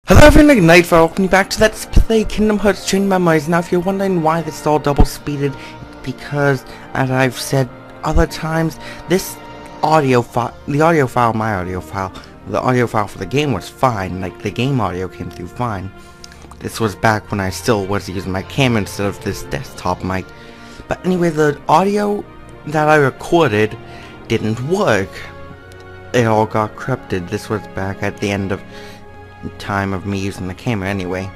Hello everyone, Night, welcome you back to Let's Play Kingdom Hearts Chain Memories. Now if you're wondering why this is all double speeded, it's because, as I've said other times, this audio file, the audio file for the game was fine, like the game audio came through fine. This was back when I still was using my camera instead of this desktop mic. But anyway, the audio that I recorded didn't work. It all got corrupted. This was back at the end of time of me using the camera anyway,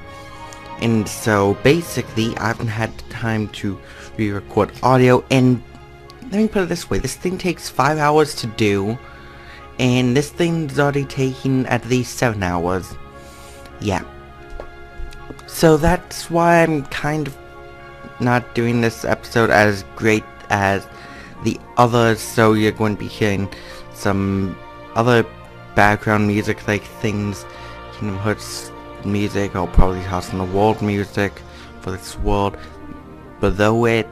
and so basically I haven't had time to re-record audio, and let me put it this way, this thing takes 5 hours to do, and this thing's already taking at least 7 hours. Yeah, so that's why I'm kind of not doing this episode as great as the others, so you're going to be hearing some other background music, like things Kingdom Hearts music. I'll probably toss in the world music for this world below it.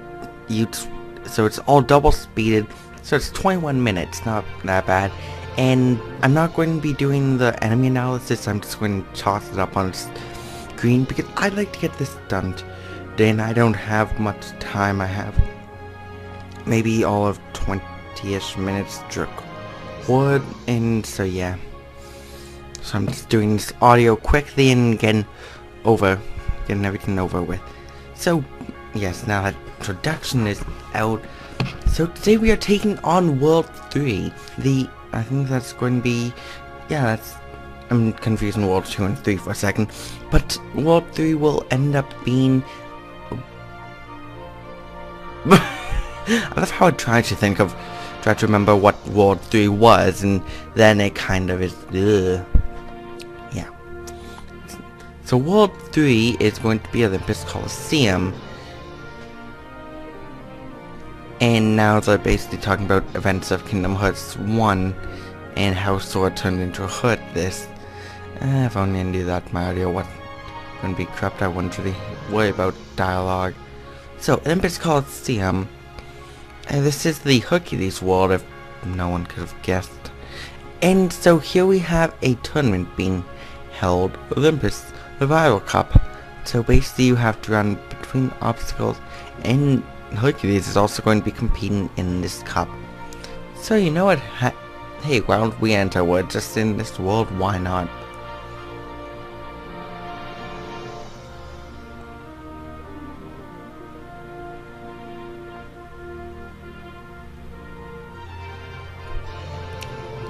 So it's all double speeded, so it's 21 minutes, not that bad. And I'm not going to be doing the enemy analysis, I'm just going to toss it up on screen because I'd like to get this done today, and I don't have much time. I have maybe all of 20-ish minutes to record, and so yeah. So I'm just doing this audio quickly and getting everything over with. So, yes, now that introduction is out. So today we are taking on World 3. I think that's going to be, yeah, I'm confusing World 2 and 3 for a second. But World 3 will end up being, I love how I try to remember what World 3 was, and then it kind of is, ugh. Yeah. So World 3 is going to be Olympus Coliseum. And now they're basically talking about events of Kingdom Hearts 1 and how Sora turned into a hood. If only I knew that my audio wasn't going to be corrupt, I wouldn't really worry about dialogue. So Olympus Coliseum. This is the Hercules world, if no one could have guessed. And so here we have a tournament being held, Olympus Survival Cup. So basically you have to run between obstacles, and Hercules is also going to be competing in this cup. So you know what, hey, why don't we enter? We're just in this world, why not?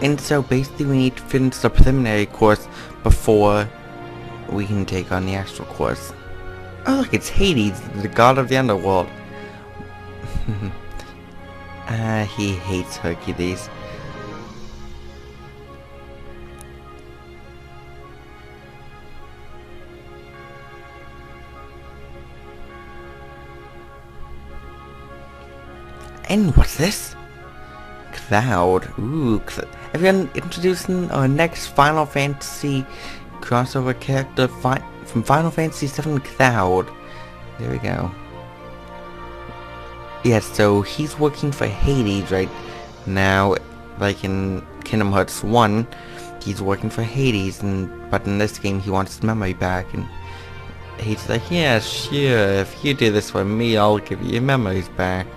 And so basically we need to finish the preliminary course before we can take on the actual course. Oh look, it's Hades, the god of the underworld. He hates Hercules. And what's this? Cloud. Ooh, everyone, introducing our next Final Fantasy crossover character from Final Fantasy VII, Cloud. There we go. Yes, so he's working for Hades right now, like in Kingdom Hearts 1, he's working for Hades, but in this game he wants his memory back, and Hades is like, yeah, sure, if you do this for me, I'll give you your memories back.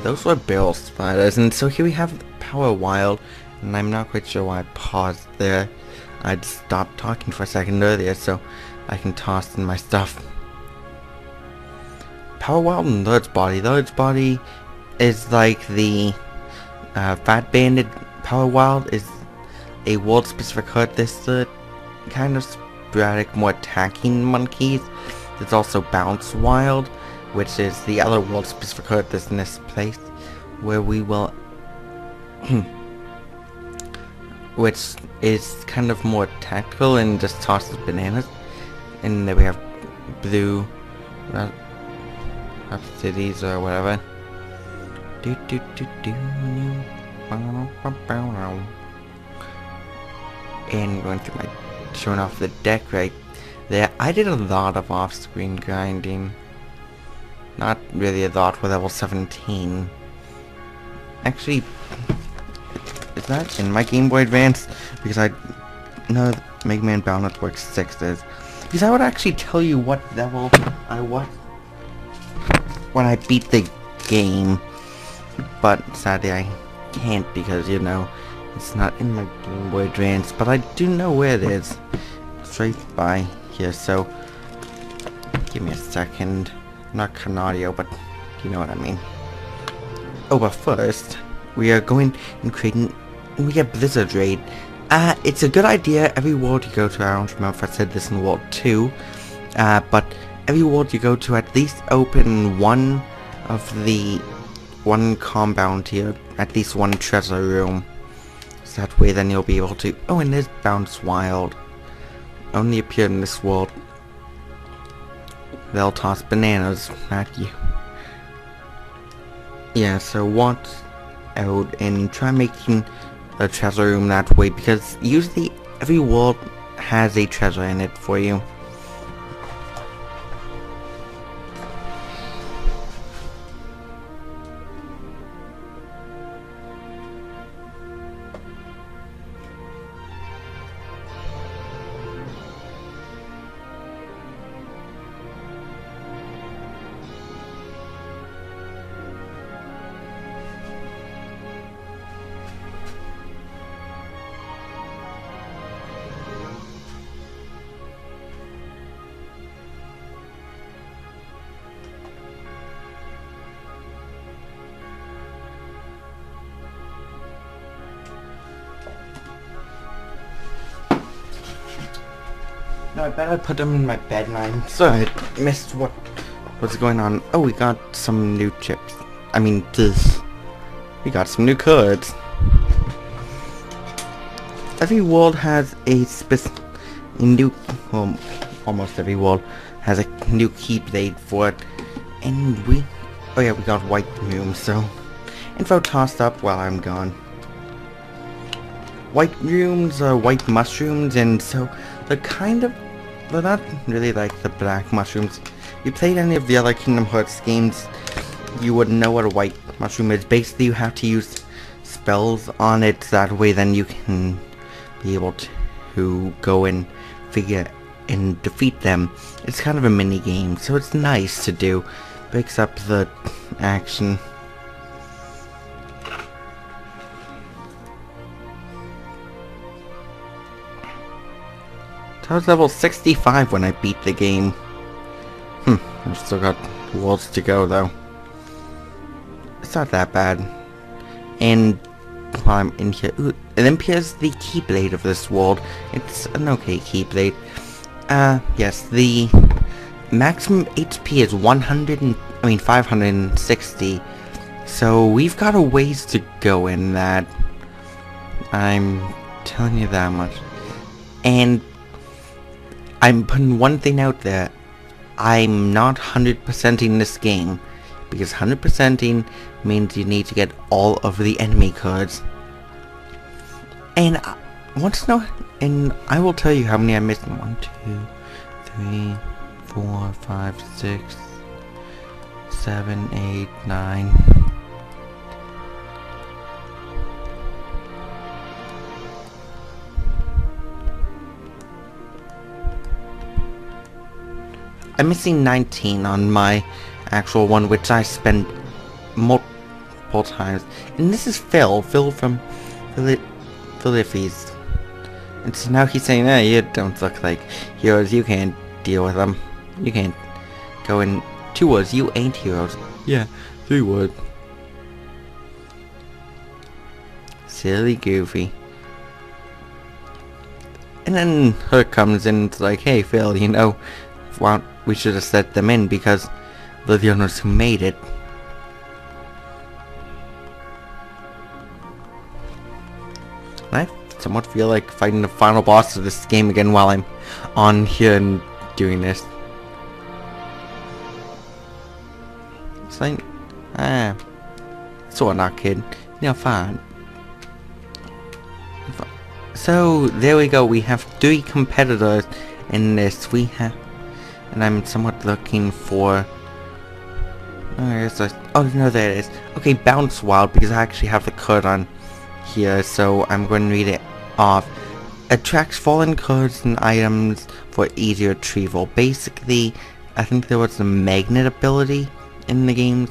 Those were barrel spiders, and so here we have Power Wild, and I'm not quite sure why I paused there. I'd stopped talking for a second earlier so I can toss in my stuff. Power Wild and Lord's Body. Lord's Body is like the Fat Banded. Power Wild is a world specific hood. This kind of sporadic, more attacking monkeys. There's also Bounce Wild, which is the other world specific coordinates place, where we will, which is kind of more tactical and just tosses bananas. And then we have blue cities or whatever. And going through my, showing off the deck right there. I did a lot of off-screen grinding. Not really a lot with level 17. Actually, is that in my Game Boy Advance? Because I know Mega Man Battle Network 6 is. Because I would actually tell you what level I was when I beat the game. But sadly I can't because, you know, it's not in my Game Boy Advance. But I do know where it is. It's right by here, so give me a second. Not cutting audio, but you know what I mean. Oh, but first, we are going and creating, we get Blizzard Raid. It's a good idea. Every world you go to, I don't remember if I said this in World 2, but every world you go to, at least open one compound here, at least one treasure room. So that way then you'll be able to, oh, and there's Bounce Wild. Only appeared in this world. They'll toss bananas at you. Yeah, so watch out and try making a treasure room that way, because usually every world has a treasure in it for you. No, I better put them in my bed, and I'm sorry I missed what's going on. Oh, we got some new chips. I mean, this. We got some new cards. Every world has a new, well, almost every world has a new keyblade for it. And oh yeah, we got white rooms, so info tossed up while I'm gone. White rooms are white mushrooms, and so they're not really like the black mushrooms. If you played any of the other Kingdom Hearts games, you would know what a white mushroom is. Basically, you have to use spells on it, that way then you can be able to go and figure and defeat them. It's kind of a mini game, so it's nice to do. Breaks up the action. I was level 65 when I beat the game. I've still got worlds to go though. It's not that bad. And while I'm in here, Olympia's the keyblade of this world. It's an okay keyblade. Yes, the maximum HP is 560. So we've got a ways to go in that. I'm telling you that much. And I'm putting one thing out there. I'm not 100%ing this game, because 100%ing means you need to get all of the enemy cards. And I want to know, and I will tell you how many I'm missing. 1, 2, 3, 4, 5, 6, 7, 8, 9. I'm missing 19 on my actual one, which I spent multiple times. And this is Phil from Philippies. And so now he's saying, you don't look like heroes, you can't deal with them. You can't go in 2 words, you ain't heroes. Yeah, 3 words. Silly Goofy. And then her comes in, it's like, hey Phil, you know, well, we should have set them in, because the owners who made it. I somewhat feel like fighting the final boss of this game again while I'm on here and doing this. It's like, sort of not kid. Fine. So there we go. We have 3 competitors in this. We have, and I'm somewhat looking for. Oh no, there it is. Okay, Bounce Wild, because I actually have the code on here, so I'm going to read it off. Attracts fallen cards and items for easy retrieval. Basically, I think there was a magnet ability in the games,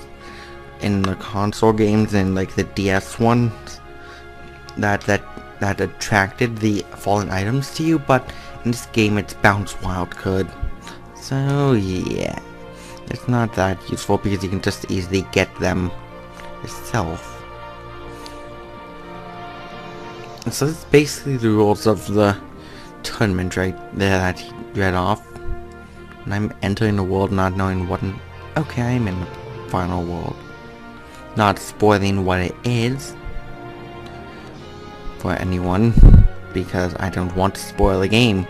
in the console games, and like the DS ones, that attracted the fallen items to you, but in this game it's Bounce Wild card. So yeah, it's not that useful because you can just easily get them yourself. So this is basically the rules of the tournament right there that he read off. And I'm entering the world not knowing what okay, I'm in the final world. Not spoiling what it is for anyone, because I don't want to spoil the game.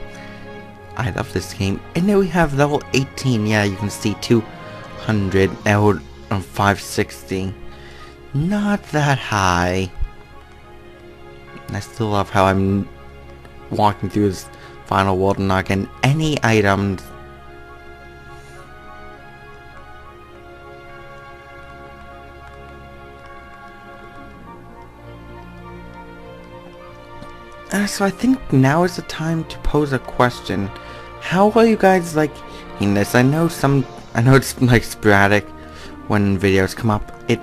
I love this game. And then we have level 18. Yeah, you can see 200 out of 560. Not that high. I still love how I'm walking through this final world and not getting any items. So I think now is the time to pose a question. How are you guys liking this? I know it's like sporadic when videos come up. It,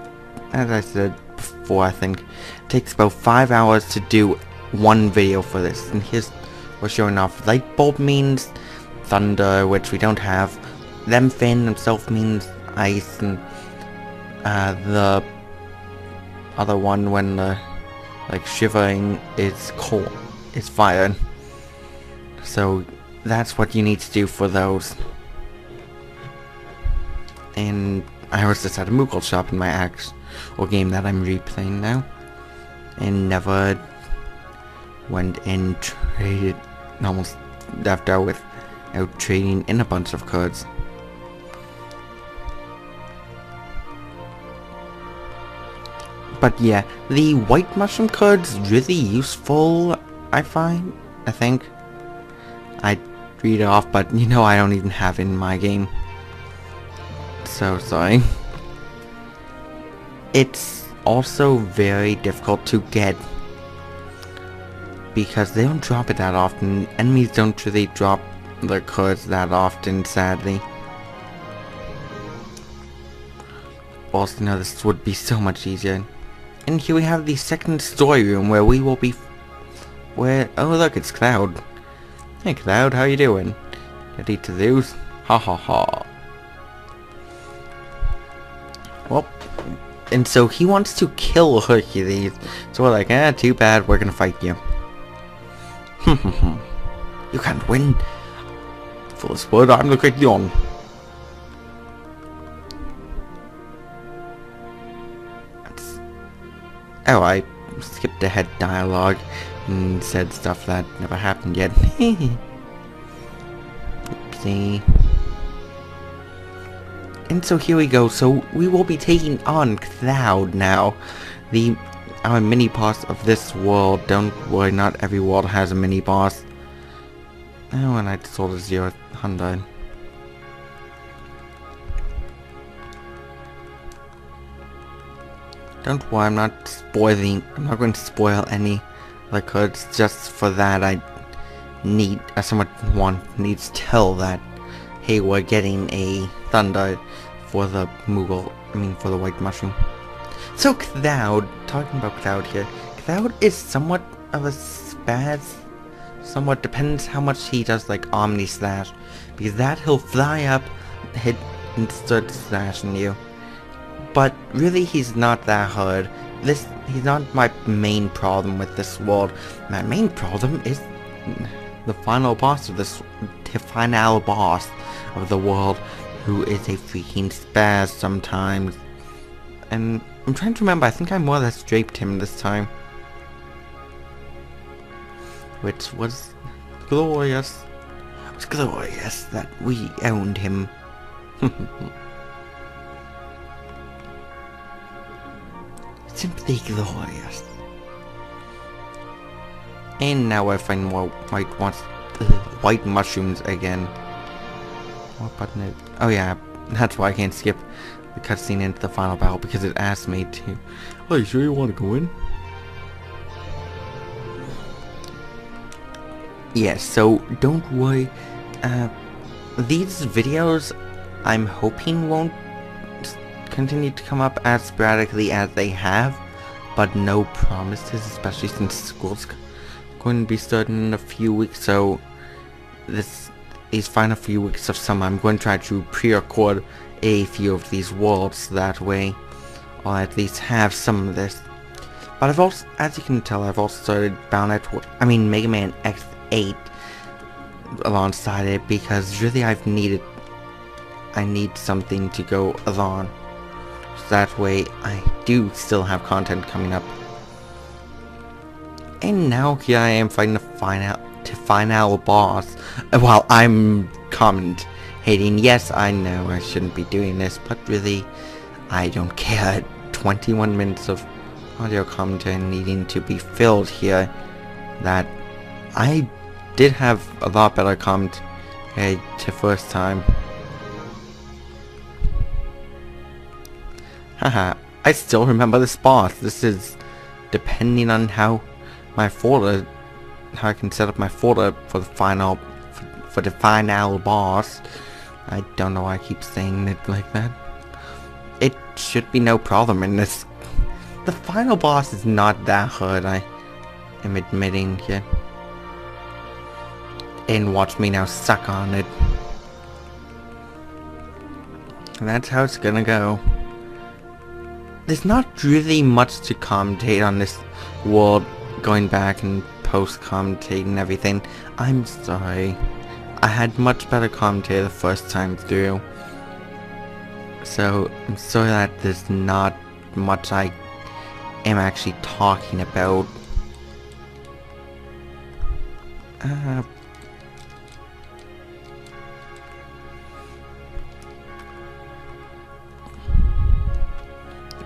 as I said before, I think it takes about 5 hours to do one video for this. And here's we're showing off. Light bulb means thunder, which we don't have. Them fan himself means ice, and the other one when the shivering is cold, is fire. So that's what you need to do for those. And I was just at a Moogle shop in my actual game that I'm replaying now, and never went and traded, almost left out without trading in a bunch of cards. But yeah, the white mushroom card's really useful, I think. I'd read it off, but you know I don't even have it in my game. So sorry. It's also very difficult to get, because they don't drop it that often. Enemies don't really drop the cards that often, sadly. Also, no, this would be so much easier. And here we have the second story room where we will be... oh look, it's Cloud. Hey Cloud, how you doing? Ready to lose? Ha ha ha. Well, and so he wants to kill Hercules. So we're like, too bad, we're gonna fight you. You can't win. First word, I'm the great Leon. Oh, I skipped ahead dialogue and said stuff that never happened yet. Oopsie. And so here we go. So we will be taking on Cloud now, our mini boss of this world. Don't worry, not every world has a mini boss. Oh, and I sold a 0-100. Don't worry, I'm not going to spoil any other cards. Just for that, I need, needs to tell that, hey, we're getting a Thunder for the for the white mushroom. So Cloud, talking about Cloud here, Cloud is somewhat of a spaz. Somewhat depends how much he does Omni Slash, because that he'll fly up, hit, and start slashing you. But really, he's not that hard. He's not my main problem with this world. My main problem is the final boss of the world, who is a freaking spaz sometimes. And I'm trying to remember, I think I more or less draped him this time. Which was glorious. It was glorious that we owned him. Simply glorious. And now I find more white mushrooms again. What button is... Oh yeah, that's why I can't skip the cutscene into the final battle, because it asked me to. Oh, you sure you want to go in? Yes, so don't worry. These videos, I'm hoping won't continue to come up as sporadically as they have, but no promises, especially since school's going to be starting in a few weeks. So these final few weeks of summer, I'm going to try to pre-record a few of these worlds, so that way I'll at least have some of this. But I've also, as you can tell, I've also started Mega Man X8 alongside it, because really I need something to go along, so that way I do still have content coming up. And now here I am fighting the final boss while I'm commentating. Yes, I know I shouldn't be doing this, but really I don't care. 21 minutes of audio commentary needing to be filled here, that I did have a lot better commentary to first time. Haha, I still remember this boss. This is depending on how I can set up my folder for the final boss. I don't know why I keep saying it like that. It should be no problem in this. The final boss is not that hard, I am admitting here. And watch me now suck on it. And that's how it's gonna go. There's not really much to commentate on this world, going back and post-commentating and everything. I'm sorry. I had much better commentary the first time through. So, I'm sorry that there's not much I am actually talking about.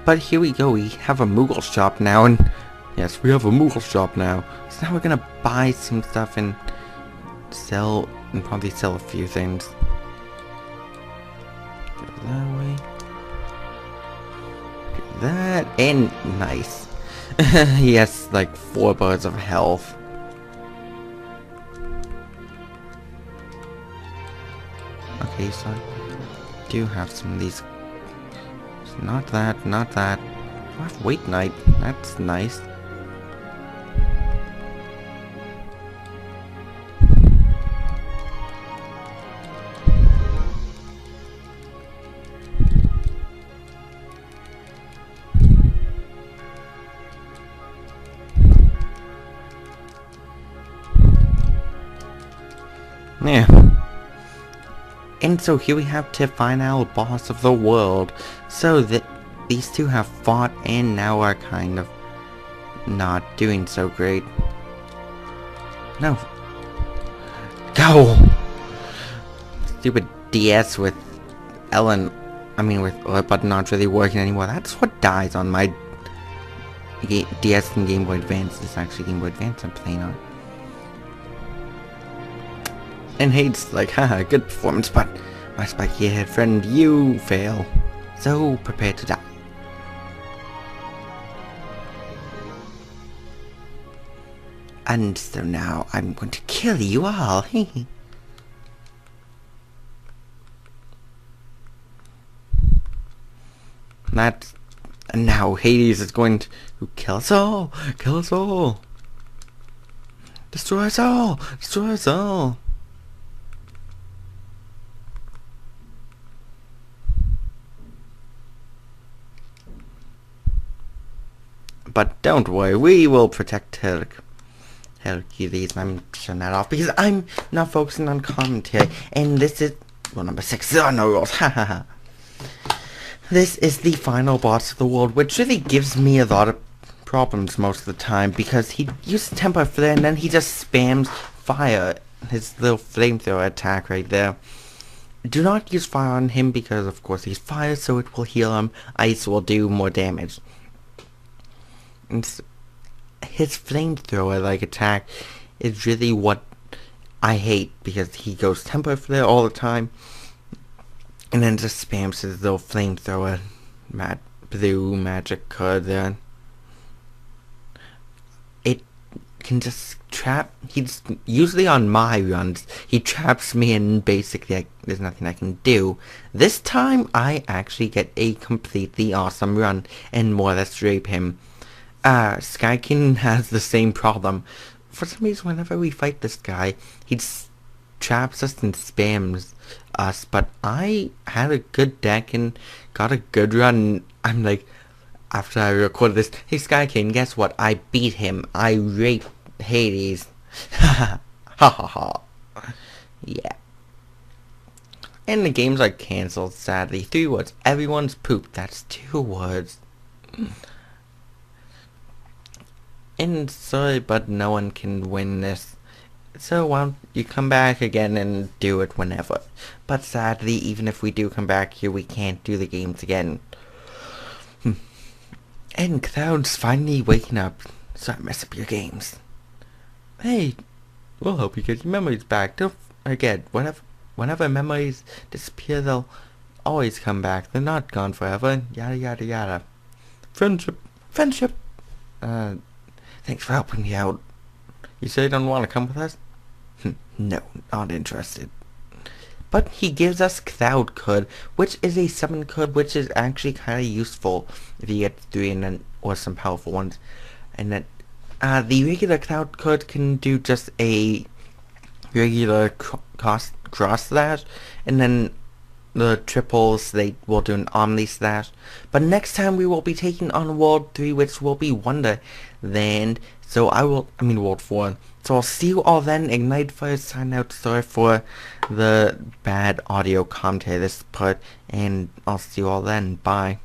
But here we go, we have a Moogle shop now, and yes, we have a Moogle shop now. So now we're gonna buy some stuff and sell, and probably sell a few things. Go that way. Do that, and nice. Yes, like 4 bars of health. Okay, so I do have some of these. Not that, not that. I have Wait Night. That's nice. Yeah. And so here we have the final boss of the world. So that these two have fought and now are kind of not doing so great. No. Go! Stupid DS with with button not really working anymore. That's what dies on my DS and Game Boy Advance. It's actually Game Boy Advance I'm playing on. And Hate's like, haha, good performance, but my spiky head friend, you fail. So prepare to die. And so now I'm going to kill you all. That's... And now Hades is going to kill us all. Kill us all. Destroy us all. Destroy us all. But don't worry, we will protect Hercules. I'm shutting that off because I'm not focusing on commentary. And this is World number 6. There are no worlds. Hahaha. This is the final boss of the world, which really gives me a lot of problems most of the time, because he uses tempo flare and then he just spams fire. His little flamethrower attack right there. Do not use fire on him because of course he's fire, so it will heal him. Ice will do more damage. And his flamethrower like attack is really what I hate, because he goes tempo flare all the time and then just spams his little flamethrower blue magic card there. It can just trap. He's usually on my runs. He traps me and basically there's nothing I can do. This time I actually get a completely awesome run and more or less rape him. Sky King has the same problem. For some reason, whenever we fight this guy, he traps us and spams us. But I had a good deck and got a good run. I'm like, after I recorded this, hey Sky King, guess what? I beat him. I raped Hades. Ha ha ha. Yeah. And the games are cancelled, sadly. 3 words. Everyone's poop. That's 2 words. And sorry, but no one can win this. So why don't you come back again and do it whenever. But sadly, even if we do come back here, we can't do the games again. And Cloud's finally waking up, so I mess up your games. Hey, we'll help you get your memories back. Don't forget, whenever memories disappear, they'll always come back. They're not gone forever. Yada yada yada. Friendship. Thanks for helping me out. You say you don't want to come with us? No, not interested. But he gives us Cloud Code, which is a summon code, which is actually kind of useful if you get 3 and then or some powerful ones. And then the regular Cloud Code can do just a regular cross slash, and then the triples, they will do an Omni slash. But next time we will be taking on World 3, which will be Wonderland. So World 4. So I'll see you all then. Ignite Fire sign out. Sorry for the bad audio commentary this part, and I'll see you all then. Bye.